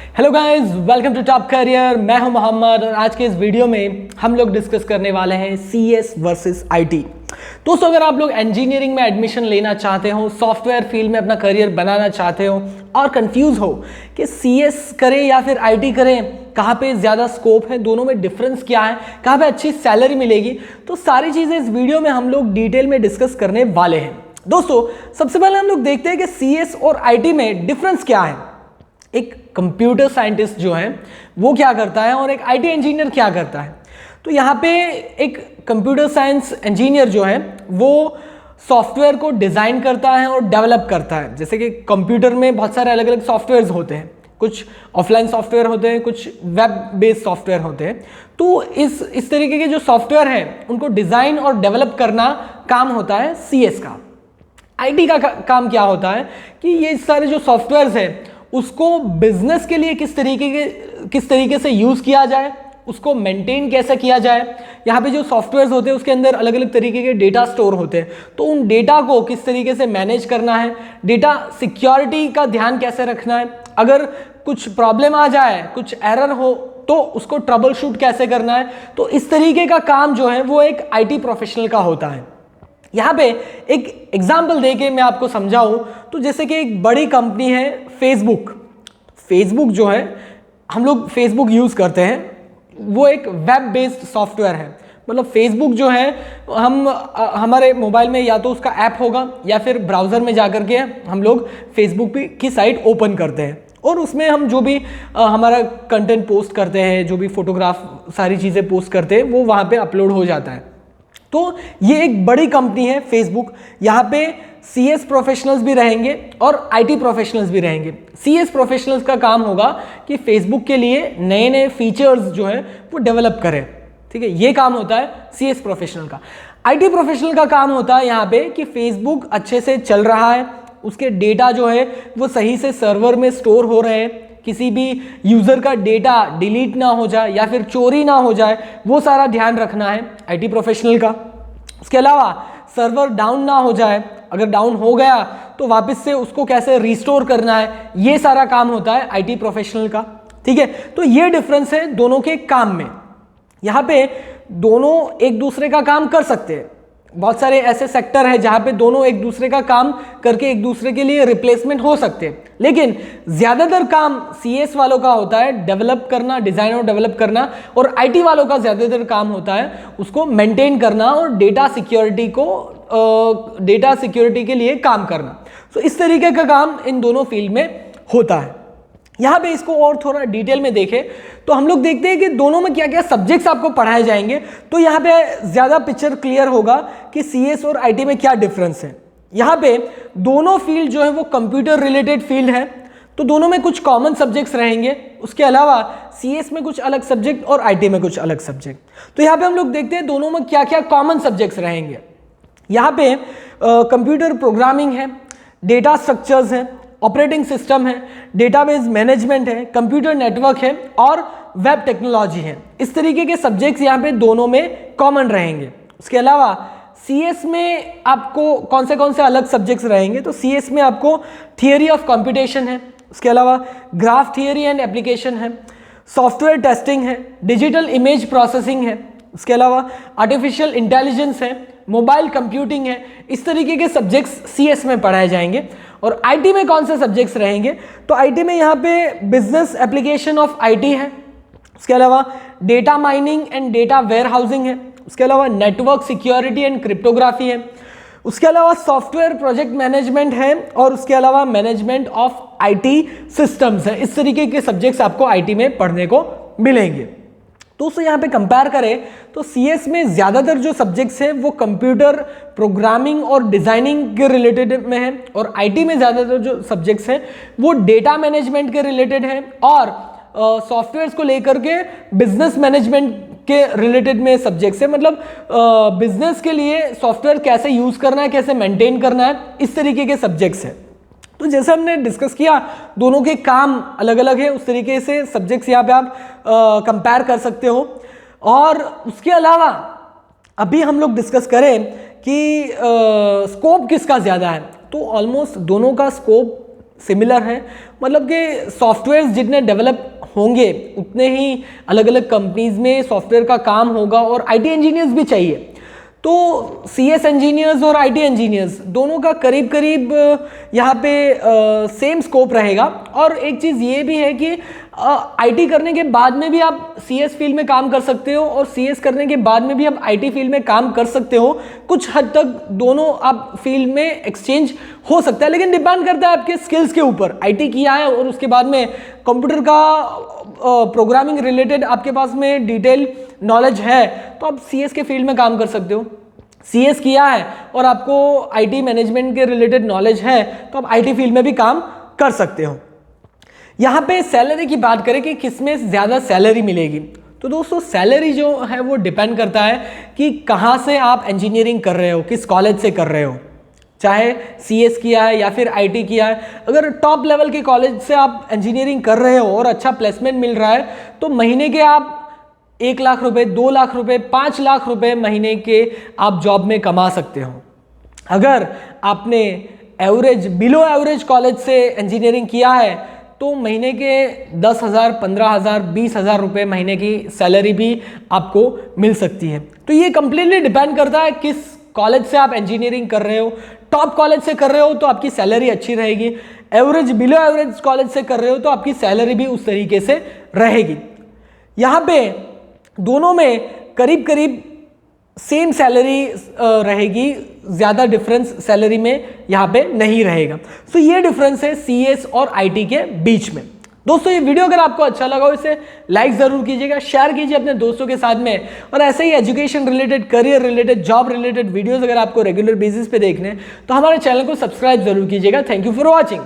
Hello guys, welcome to top career. मैं हूं मोहम्मद और आज के इस वीडियो में हम लोग डिस्कस करने वाले हैं सीएस वर्सेस आईटी। दोस्तों, अगर आप लोग इंजीनियरिंग में एडमिशन लेना चाहते हो, सॉफ्टवेयर फील्ड में अपना करियर बनाना चाहते हो और कंफ्यूज हो कि सीएस करें या फिर आईटी करें, कहाँ पे ज़्यादा स्कोप है, दोनों में डिफरेंस क्या है, कहाँ पे अच्छी सैलरी मिलेगी, तो सारी चीज़ें इस वीडियो में हम लोग डिटेल में डिस्कस करने वाले हैं। दोस्तों, सबसे पहले हम लोग देखते हैं कि सीएस और आईटी में डिफरेंस क्या है। एक कंप्यूटर साइंटिस्ट जो है वो क्या करता है और एक आईटी इंजीनियर क्या करता है। तो यहाँ पे एक कंप्यूटर साइंस इंजीनियर जो है वो सॉफ्टवेयर को डिज़ाइन करता है और डेवलप करता है। जैसे कि कंप्यूटर में बहुत सारे अलग अलग सॉफ्टवेयर्स होते हैं, कुछ ऑफलाइन सॉफ्टवेयर होते हैं, कुछ वेब बेस्ड सॉफ्टवेयर होते हैं। तो इस तरीके के जो सॉफ्टवेयर हैं उनको डिज़ाइन और डेवलप करना काम होता है सीएस का। आईटी का काम क्या होता है कि ये सारे जो सॉफ्टवेयर्स हैं उसको बिजनेस के लिए किस तरीके से यूज़ किया जाए, उसको मेंटेन कैसे किया जाए। यहाँ पे जो सॉफ्टवेयर्स होते हैं उसके अंदर अलग अलग तरीके के डेटा स्टोर होते हैं, तो उन डेटा को किस तरीके से मैनेज करना है, डेटा सिक्योरिटी का ध्यान कैसे रखना है, अगर कुछ प्रॉब्लम आ जाए, कुछ एरर हो तो उसको ट्रबल शूट कैसे करना है। तो इस तरीके का काम जो है वो एक आईटी प्रोफेशनल का होता है। यहाँ पे एक एग्जाम्पल देके मैं आपको समझाऊं तो जैसे कि एक बड़ी कंपनी है फेसबुक जो है, हम लोग फेसबुक यूज़ करते हैं, वो एक वेब बेस्ड सॉफ्टवेयर है। मतलब फेसबुक जो है हमारे मोबाइल में या तो उसका ऐप होगा या फिर ब्राउज़र में जाकर के हम लोग फेसबुक की साइट ओपन करते हैं और उसमें हम जो भी हमारा कंटेंट पोस्ट करते हैं, जो भी फोटोग्राफ सारी चीज़ें पोस्ट करते हैं वो वहाँ पे अपलोड हो जाता है। तो ये एक बड़ी कंपनी है फेसबुक। यहाँ पे सीएस प्रोफेशनल्स भी रहेंगे और आईटी प्रोफेशनल्स भी रहेंगे। सीएस प्रोफेशनल्स का काम होगा कि फेसबुक के लिए नए नए फीचर्स जो है वो डेवलप करें, ठीक है, ये काम होता है सीएस प्रोफेशनल का। आईटी प्रोफेशनल का काम होता है यहाँ पे कि फेसबुक अच्छे से चल रहा है, उसके डेटा जो है वो सही से सर्वर में स्टोर हो रहे हैं, किसी भी यूज़र का डेटा डिलीट ना हो जाए या फिर चोरी ना हो जाए, वो सारा ध्यान रखना है आईटी प्रोफेशनल का। उसके अलावा सर्वर डाउन ना हो जाए, अगर डाउन हो गया तो वापस से उसको कैसे रिस्टोर करना है, ये सारा काम होता है आईटी प्रोफेशनल का, ठीक है। तो ये डिफरेंस है दोनों के काम में। यहाँ पे दोनों एक दूसरे का काम कर सकते हैं। बहुत सारे ऐसे सेक्टर है जहाँ पे दोनों एक दूसरे का काम करके एक दूसरे के लिए रिप्लेसमेंट हो सकते हैं, लेकिन ज़्यादातर काम सीएस वालों का होता है डेवलप करना, डिज़ाइन और डेवलप करना, और आईटी वालों का ज़्यादातर काम होता है उसको मेंटेन करना और डेटा सिक्योरिटी के लिए काम करना। तो इस तरीके का काम इन दोनों फील्ड में होता है। यहाँ पे इसको और थोड़ा डिटेल में देखें तो हम लोग देखते हैं कि दोनों में क्या क्या सब्जेक्ट्स आपको पढ़ाए जाएंगे। तो यहाँ पे ज़्यादा पिक्चर क्लियर होगा कि सीएस और आईटी में क्या डिफरेंस है। यहाँ पे दोनों फील्ड जो है वो कंप्यूटर रिलेटेड फील्ड है, तो दोनों में कुछ कॉमन सब्जेक्ट्स रहेंगे। उसके अलावा सीएस में कुछ अलग सब्जेक्ट और आईटी में कुछ अलग सब्जेक्ट। तो यहाँ पे हम लोग देखते हैं दोनों में क्या क्या कॉमन सब्जेक्ट्स रहेंगे। यहाँ पे कंप्यूटर प्रोग्रामिंग है, डेटा स्ट्रक्चर्स हैं, ऑपरेटिंग सिस्टम है, डेटाबेस मैनेजमेंट है, कंप्यूटर नेटवर्क है और वेब टेक्नोलॉजी है। इस तरीके के सब्जेक्ट्स यहाँ पे दोनों में कॉमन रहेंगे। उसके अलावा सीएस में आपको कौन से अलग सब्जेक्ट्स रहेंगे, तो सीएस में आपको थियरी ऑफ कंप्यूटेशन है, उसके अलावा ग्राफ थियरी एंड एप्लीकेशन है, सॉफ्टवेयर टेस्टिंग है, डिजिटल इमेज प्रोसेसिंग है, उसके अलावा आर्टिफिशियल इंटेलिजेंस है, मोबाइल कंप्यूटिंग है। इस तरीके के सब्जेक्ट्स सीएस में पढ़ाए जाएंगे। और आईटी में कौन से सब्जेक्ट्स रहेंगे, तो आईटी में यहाँ पे बिजनेस एप्लीकेशन ऑफ आईटी है, उसके अलावा data mining and data warehousing है, उसके अलावा नेटवर्क सिक्योरिटी एंड क्रिप्टोग्राफी है, उसके अलावा सॉफ्टवेयर प्रोजेक्ट मैनेजमेंट है और उसके अलावा मैनेजमेंट ऑफ आईटी सिस्टम्स है। इस तरीके के सब्जेक्ट्स आपको आईटी में पढ़ने को मिलेंगे। तो उससे यहाँ पे कंपेयर करें तो सीएस में ज़्यादातर जो सब्जेक्ट्स हैं वो कंप्यूटर प्रोग्रामिंग और डिज़ाइनिंग के रिलेटेड में है, और आईटी में ज़्यादातर जो सब्जेक्ट्स हैं वो डेटा मैनेजमेंट के रिलेटेड हैं और सॉफ्टवेयर्स को लेकर के बिजनेस मैनेजमेंट के रिलेटेड में सब्जेक्ट्स है। मतलब बिजनेस के लिए सॉफ्टवेयर कैसे यूज़ करना है, कैसे मेंटेन करना है, इस तरीके के सब्जेक्ट्स हैं। तो जैसे हमने डिस्कस किया दोनों के काम अलग अलग है, उस तरीके से सब्जेक्ट्स यहाँ पे आप कंपेयर कर सकते हो। और उसके अलावा अभी हम लोग डिस्कस करें कि स्कोप किसका ज़्यादा है, तो ऑलमोस्ट दोनों का स्कोप सिमिलर है, मतलब कि सॉफ्टवेयर्स जितने डेवलप होंगे उतने ही अलग अलग कंपनीज में सॉफ्टवेयर का काम होगा और आईटी इंजीनियर्स भी चाहिए। तो सीएस इंजीनियर्स और आईटी इंजीनियर्स दोनों का करीब करीब यहाँ पे सेम स्कोप रहेगा। और एक चीज़ ये भी है कि आईटी करने के बाद में भी आप सीएस फील्ड में काम कर सकते हो और सीएस करने के बाद में भी आप आईटी फील्ड में काम कर सकते हो। कुछ हद तक दोनों आप फील्ड में एक्सचेंज हो सकता है, लेकिन डिपेंड करता है आपके स्किल्स के ऊपर। आईटी किया है और उसके बाद में कंप्यूटर का प्रोग्रामिंग रिलेटेड आपके पास में डिटेल नॉलेज है तो आप सीएस के फील्ड में काम कर सकते हो। सीएस किया है और आपको आईटी मैनेजमेंट के रिलेटेड नॉलेज है तो आप आईटी फील्ड में भी काम कर सकते हो। यहाँ पे सैलरी की बात करें कि किसमें ज़्यादा सैलरी मिलेगी, तो दोस्तों सैलरी जो है वो डिपेंड करता है कि कहाँ से आप इंजीनियरिंग कर रहे हो, किस कॉलेज से कर रहे हो, चाहे सीएस किया है या फिर आईटी किया है। अगर टॉप लेवल के कॉलेज से आप इंजीनियरिंग कर रहे हो और अच्छा प्लेसमेंट मिल रहा है तो महीने के आप 1 लाख रुपए, 2 लाख रुपए, 5 लाख रुपए महीने के आप जॉब में कमा सकते हो। अगर आपने एवरेज बिलो एवरेज कॉलेज से इंजीनियरिंग किया है तो महीने के 10,000, 15,000, 20,000 रुपये महीने की सैलरी भी आपको मिल सकती है। तो ये कंप्लीटली डिपेंड करता है किस कॉलेज से आप इंजीनियरिंग कर रहे हो। टॉप कॉलेज से कर रहे हो तो आपकी सैलरी अच्छी रहेगी, एवरेज बिलो एवरेज कॉलेज से कर रहे हो तो आपकी सैलरी भी उस तरीके से रहेगी। यहाँ पे दोनों में करीब करीब सेम सैलरी रहेगी, ज़्यादा डिफरेंस सैलरी में यहाँ पे नहीं रहेगा। सो ये डिफरेंस है सीएस और आईटी के बीच में। दोस्तों ये वीडियो अगर आपको अच्छा लगा हो इसे लाइक ज़रूर कीजिएगा, शेयर कीजिए अपने दोस्तों के साथ में, और ऐसे ही education related, career related, job related videos अगर आपको रेगुलर बेसिस पे देखने हैं तो हमारे चैनल को सब्सक्राइब जरूर कीजिएगा। Thank you for watching.